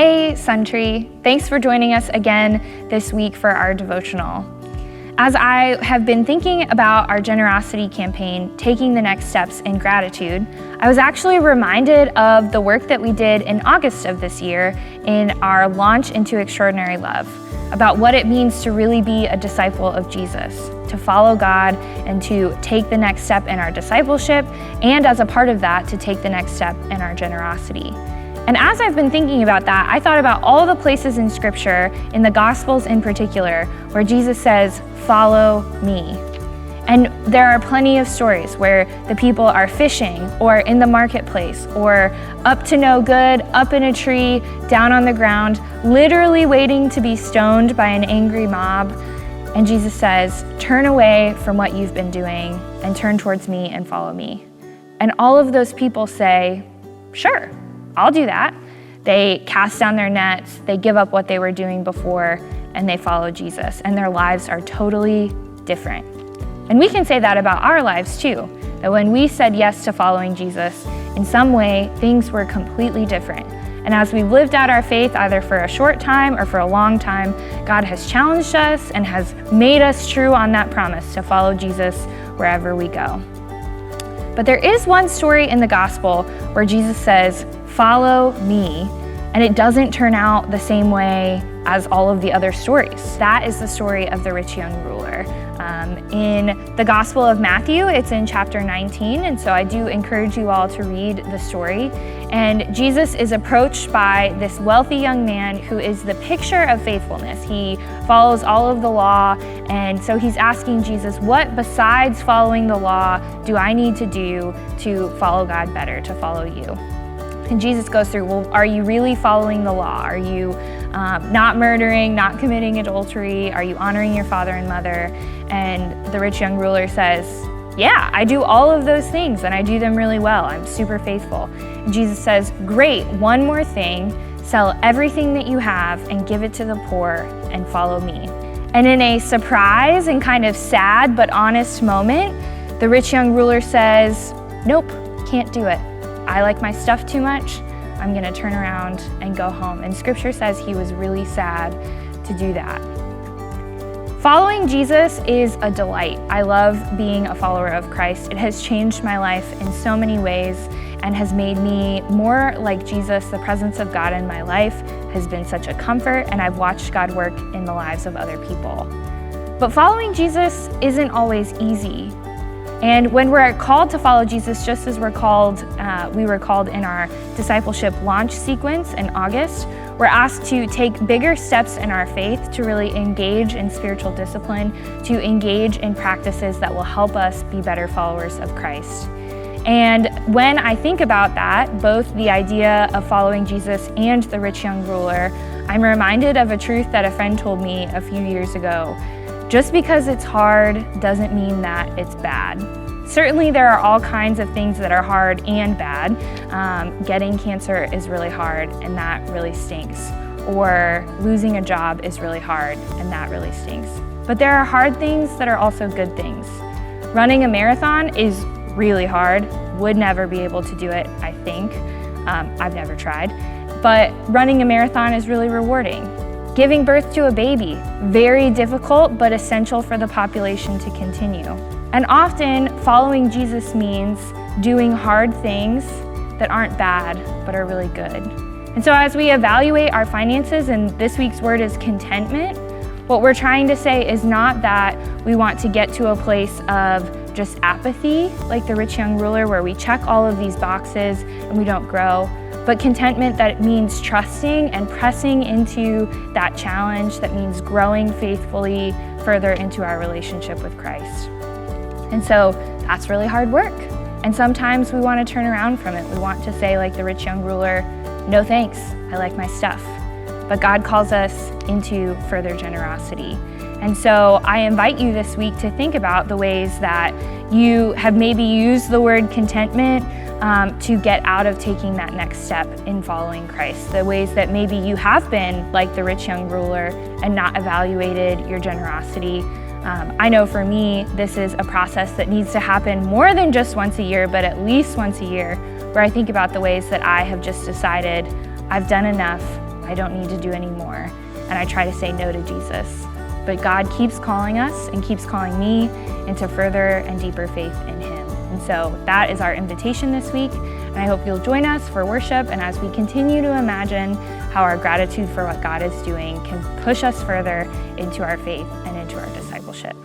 Hey, Suntree. Thanks for joining us again this week for our devotional. As I have been thinking about our generosity campaign, Taking the Next Steps in Gratitude, I was actually reminded of the work that we did in August of this year in our Launch into Extraordinary Love, about what it means to really be a disciple of Jesus, to follow God and to take the next step in our discipleship, and as a part of that, to take the next step in our generosity. And as I've been thinking about that, I thought about all the places in Scripture, in the Gospels in particular, where Jesus says, "Follow me." And there are plenty of stories where the people are fishing or in the marketplace or up to no good, up in a tree, down on the ground, literally waiting to be stoned by an angry mob. And Jesus says, "Turn away from what you've been doing and turn towards me and follow me." And all of those people say, "Sure, I'll do that." They cast down their nets, they give up what they were doing before, and they follow Jesus. And their lives are totally different. And we can say that about our lives too, that when we said yes to following Jesus, in some way, things were completely different. And as we've lived out our faith, either for a short time or for a long time, God has challenged us and has made us true on that promise to follow Jesus wherever we go. But there is one story in the gospel where Jesus says, "Follow me," and it doesn't turn out the same way as all of the other stories. That is the story of the rich young ruler. In the Gospel of Matthew, it's in chapter 19, and so I do encourage you all to read the story. And Jesus is approached by this wealthy young man who is the picture of faithfulness. He follows all of the law, and so he's asking Jesus, what besides following the law do I need to do to follow God better, to follow you? And Jesus goes through, well, are you really following the law? Are you not murdering, not committing adultery? Are you honoring your father and mother? And the rich young ruler says, yeah, I do all of those things and I do them really well. I'm super faithful. And Jesus says, great, one more thing, sell everything that you have and give it to the poor and follow me. And in a surprise and kind of sad but honest moment, the rich young ruler says, nope, can't do it. I like my stuff too much. I'm gonna turn around and go home. And Scripture says he was really sad to do that. Following Jesus is a delight. I love being a follower of Christ. It has changed my life in so many ways and has made me more like Jesus. The presence of God in my life has been such a comfort, and I've watched God work in the lives of other people. But following Jesus isn't always easy. And when we're called to follow Jesus, just as we were called in our discipleship launch sequence in August, we're asked to take bigger steps in our faith to really engage in spiritual discipline, to engage in practices that will help us be better followers of Christ. And when I think about that, both the idea of following Jesus and the rich young ruler, I'm reminded of a truth that a friend told me a few years ago. Just because it's hard doesn't mean that it's bad. Certainly there are all kinds of things that are hard and bad. Getting cancer is really hard and that really stinks. Or losing a job is really hard and that really stinks. But there are hard things that are also good things. Running a marathon is really hard. Would never be able to do it, I think. I've never tried. But running a marathon is really rewarding. Giving birth to a baby, very difficult but essential for the population to continue. And often following Jesus means doing hard things that aren't bad but are really good. And so as we evaluate our finances, and this week's word is contentment, what we're trying to say is not that we want to get to a place of just apathy, like the rich young ruler, where we check all of these boxes and we don't grow, but contentment that means trusting and pressing into that challenge, that means growing faithfully further into our relationship with Christ. And so that's really hard work. And sometimes we want to turn around from it. We want to say, like the rich young ruler, no thanks, I like my stuff. But God calls us into further generosity. And so I invite you this week to think about the ways that you have maybe used the word contentment to get out of taking that next step in following Christ. The ways that maybe you have been like the rich young ruler and not evaluated your generosity. I know for me, this is a process that needs to happen more than just once a year, but at least once a year, where I think about the ways that I have just decided I've done enough, I don't need to do any more, and I try to say no to Jesus. But God keeps calling us and keeps calling me into further and deeper faith in Him. And so that is our invitation this week, and I hope you'll join us for worship and as we continue to imagine how our gratitude for what God is doing can push us further into our faith and into our discipleship.